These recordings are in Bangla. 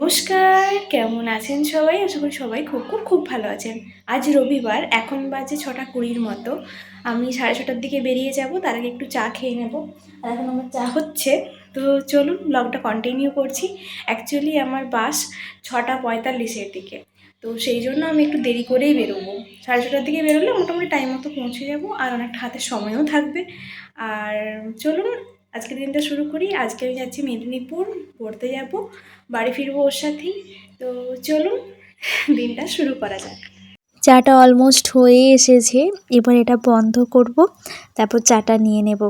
নমস্কার, কেমন আছেন সবাই? আশা করি সবাই খুব খুব খুব ভালো আছেন। আজ রবিবার, এখন বাজে 6:20 মতো। আমি 6:30টার দিকে বেরিয়ে যাব, তার আগে একটু চা খেয়ে নেব। আর এখন আমার চা হচ্ছে। তো চলুন ব্লগটা কন্টিনিউ করছি। অ্যাকচুয়ালি আমার বাস 6:45-এর দিকে, তো সেই জন্য আমি একটু দেরি করেই বেরোবো। 6:30টার দিকে বেরোলে মোটামুটি টাইম মতো পৌঁছে যাব, আর অনেকটা হাতে সময়ও থাকবে। আর চলুন আজকের দিনটা শুরু করি। আজকে আমি যাচ্ছি মেদিনীপুর, পড়তে যাব, বাড়ি ফিরবো ওর সাথেই। তো চলুন দিনটা শুরু করা যাক। চাটা অলমোস্ট হয়ে এসেছে, এবার এটা বন্ধ করব, তারপর চাটা নিয়ে নেব।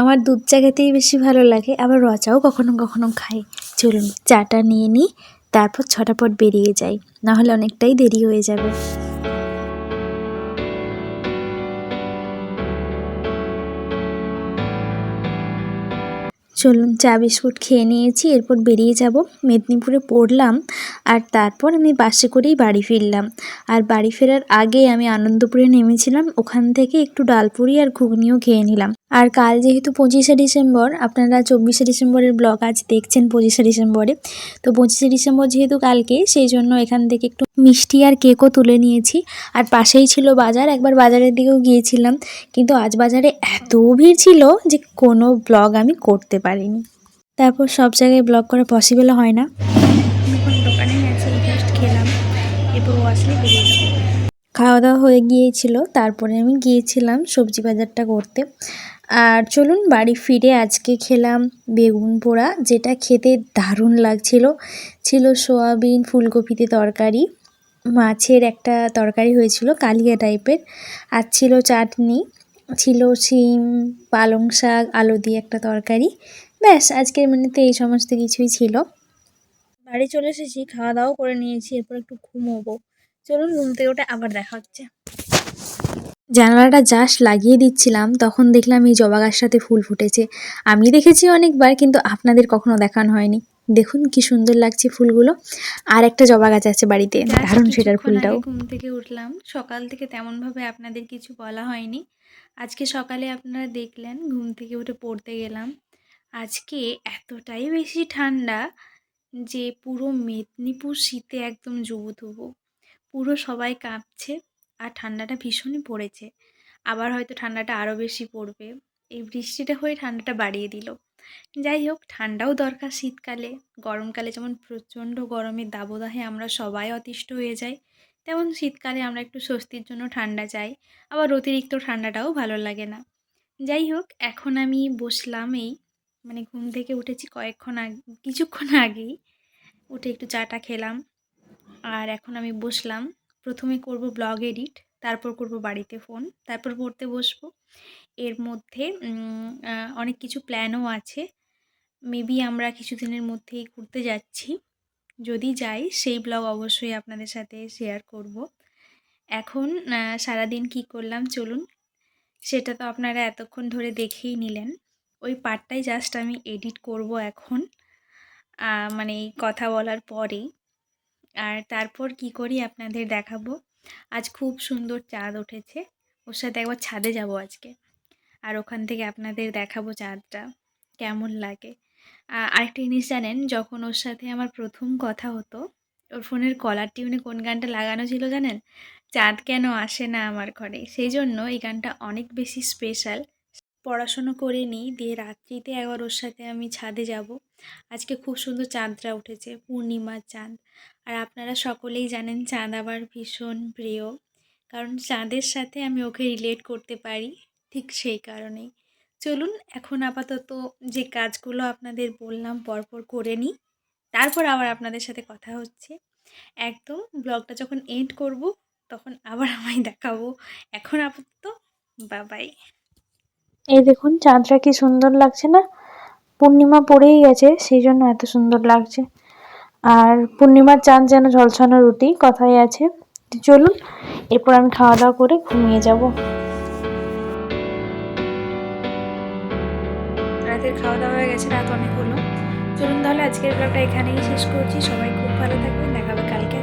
আমার দুধ চা খেতেই বেশি ভালো লাগে, আবার র চাও কখনো কখনো খাই। চলুন চাটা নিয়ে নিই, তারপর 6টা পর বেরিয়ে যাই, নাহলে অনেকটাই দেরি হয়ে যাবে। চলুন চা বিস্কুট খেয়ে নিয়েছি, এরপর বেরিয়ে যাব। মেদিনীপুরে পড়লাম, আর তারপর আমি বাসে করেই বাড়ি ফিরলাম। আর বাড়ি ফেরার আগে আমি আনন্দপুরে নেমেছিলাম, ওখান থেকে একটু ডালপুরি আর ঘুগনিও খেয়ে নিলাম। আর কাল যেহেতু 25শে ডিসেম্বর, আপনারা 24শে ডিসেম্বরের ব্লগ আজ দেখছেন 25শে ডিসেম্বরে, তো 25শে ডিসেম্বর যেহেতু কালকে, সেই জন্য এখান থেকে একটু মিষ্টি আর কেকও তুলে নিয়েছি। আর পাশেই ছিল বাজার, একবার বাজারের দিকেও গিয়েছিলাম, কিন্তু আজ বাজারে এত ভিড় ছিল যে কোনো ব্লগ আমি করতে পারিনি। তারপর সব জায়গায় ব্লগ করা পসিবল হয় না। এখন দোকানে গেছি, জাস্ট খেলাম, এরপর ও আসলে বেরিয়ে যাবো। খাওয়া দাওয়া হয়ে গিয়েছিল, তারপরে আমি গিয়েছিলাম সবজি বাজারটা করতে। আর চলুন বাড়ি ফিরে আজকে খেলাম বেগুন পোড়া, যেটা খেতে দারুণ লাগছিল। ছিল সোয়াবিন ফুলকপিতে তরকারি, মাছের একটা তরকারি হয়েছিল কালিয়া টাইপের, আর ছিল চাটনি, ছিল শিম, পালং শাক, আলু দিয়ে একটা তরকারি। ব্যাস, আজকের মেনুতে এই সমস্ত কিছুই ছিল। বাড়ি চলে এসেছি, খাওয়া দাওয়াও করে নিয়েছি, এরপর একটু ঘুমোবো। চলুন ঘুম থেকে উঠে আবার দেখা হচ্ছে। জানালাটা জাস্ট লাগিয়ে দিচ্ছিলাম, তখন দেখলাম এই জবা গাছটাতে ফুল ফুটেছে। আমি দেখেছি অনেকবার, কিন্তু আপনাদের কখনো দেখানো হয়নি। দেখুন কি সুন্দর লাগছে ফুলগুলো। আর একটা জবা গাছ আছে বাড়িতে, দারুণ সেটার কিছুক্ষণ ফুলটাও। আগে ঘুম থেকে উঠলাম। সকাল থেকে তেমনভাবে আপনাদের কিছু বলা হয়নি। আজকে সকালে আপনারা দেখলেন ঘুম থেকে উঠে পড়তে গেলাম। আজকে এতটাই বেশি ঠান্ডা যে পুরো মেদিনীপুর শীতে একদম জুবুথুবু। পুরো সবাই কাঁপছে, আর ঠান্ডাটা ভীষণই পড়েছে। আবার হয়তো ঠান্ডাটা আরও বেশি পড়বে। এই বৃষ্টিটা হয়ে ঠান্ডাটা বাড়িয়ে দিল। যাই হোক, ঠান্ডাও দরকার শীতকালে। গরমকালে যেমন প্রচণ্ড গরমের দাবদাহে আমরা সবাই অতিষ্ঠ হয়ে যাই, তেমন শীতকালে আমরা একটু স্বস্তির জন্য ঠান্ডা চাই। আবার অতিরিক্ত ঠান্ডাটাও ভালো লাগে না। যাই হোক, এখন আমি বসলাম, মানে ঘুম থেকে উঠেছি কিছুক্ষণ আগেই। উঠে একটু চাটা খেলাম, আর এখন আমি বসলাম। প্রথমে করব ব্লগ এডিট, তারপর করব বাড়িতে ফোন, তারপর পড়তে বসবো। এর মধ্যে অনেক কিছু প্ল্যানও আছে। মেবি আমরা কিছুদিনের মধ্যেই ঘুরতে যাচ্ছি। যদি যাই সেই ব্লগ অবশ্যই আপনাদের সাথে শেয়ার করব। এখন সারাদিন কি করলাম চলুন, সেটা তো আপনারা এতক্ষণ ধরে দেখেই নিলেন। ওই পার্টটাই জাস্ট আমি এডিট করব এখন, মানে এই কথা বলার পরেই। আর তারপর কি করি আপনাদের দেখাবো। আজ খুব সুন্দর চাঁদ উঠেছে, ওর সাথে একবার ছাদে যাব আজকে, আর ওখান থেকে আপনাদের দেখাবো চাঁদটা কেমন লাগে। আরেকটা জিনিস জানেন, যখন ওর সাথে আমার প্রথম কথা হতো, ওর ফোনের কলার টিউনে কোন গানটা লাগানো ছিল জানেন? চাঁদ কেন আসে না আমার ঘরে। সেই জন্য এই গানটা অনেক বেশি স্পেশাল। পড়াশুনো করে নিই, দিয়ে রাত্রিতে একবার ওর সাথে আমি ছাদে যাব। আজকে খুব সুন্দর চাঁদটা উঠেছে, পূর্ণিমার চাঁদ। আর আপনারা সকলেই জানেন চাঁদ আমার ভীষণ প্রিয়, কারণ চাঁদের সাথে আমি ওকে রিলেট করতে পারি, ঠিক সেই কারণেই। চলুন এখন আপাতত যে কাজগুলো আপনাদের বললাম পরপর করে নিই, তারপর আবার আপনাদের সাথে কথা হচ্ছে। একদম ব্লগটা যখন এন্ড করব তখন আবার আমায় দেখাবো। এখন আপাতত বাই। এই দেখুন চাঁদটা কি সুন্দর লাগছে না? পূর্ণিমা পড়েই গেছে, সেই জন্য এত সুন্দর লাগছে। আর পূর্ণিমার চাঁদ যেন ঝলসানো রুটি, কথাই আছে। চলুন এরপর আমি খাওয়া দাওয়া করে ঘুমিয়ে যাব। রাতের খাওয়া দাওয়া হয়ে গেছে, রাত অনেক হলো। চলুন তাহলে আজকের ব্লগটা এখানেই শেষ করছি। সবাই খুব ভালো থাকবেন, দেখা হবে কালকে।